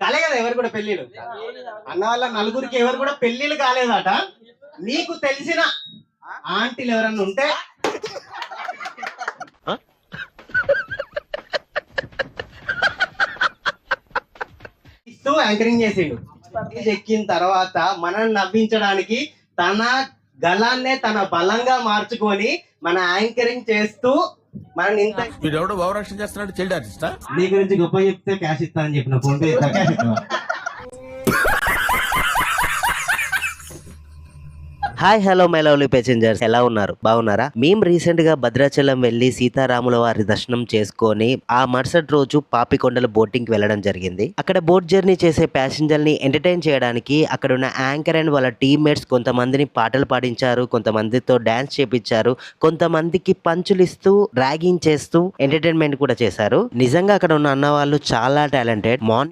కాలే కదా ఎవరు కూడా పెళ్లిళ్ళు. అన్న వాళ్ళ నలుగురికి ఎవరు కూడా పెళ్లిళ్ళు కాలేదట. నీకు తెలిసిన ఆంటీలు ఎవరన్నా ఉంటే ఇస్తూ యాంకరింగ్ చేసిండు. ఎక్కిన తర్వాత మనల్ని నవ్వించడానికి తన గలాన్నే తన బలంగా మార్చుకొని మన యాంకరింగ్ చేస్తూ మనల్ని ఇంత చేస్తున్నాడు. చైల్డ్ ఆర్టిస్టా? నీ గురించి గొప్ప చెప్తే క్యాష్ ఇస్తానని చెప్పిన ఫోన్ పే ఇస్తా, క్యాష్ ఇస్తా. Hi hello my lovely passengers, ఎలా ఉన్నారు? బాగున్నారా? మేము రీసెంట్ గా భద్రాచలం వెళ్లి సీతారాముల వారి దర్శనం చేసుకొని ఆ మరుసటి రోజు పాపికొండల బోటింగ్ కి వెళ్ళడం జరిగింది. అక్కడ బోట్ జర్నీ చేసే ప్యాసింజర్ ని ఎంటర్టైన్ చేయడానికి అక్కడ ఉన్న యాంకర్ అండ్ వాళ్ళ టీమ్మేట్స్ కొంతమందిని పాటలు పాడించారు, కొంతమందితో డాన్స్ చేపించారు, కొంతమందికి పంచులు ఇస్తూ ర్యాగింగ్ చేస్తూ ఎంటర్టైన్మెంట్ కూడా చేశారు. నిజంగా అక్కడ ఉన్న అన్న వాళ్ళు చాలా టాలెంటెడ్. మార్నింగ్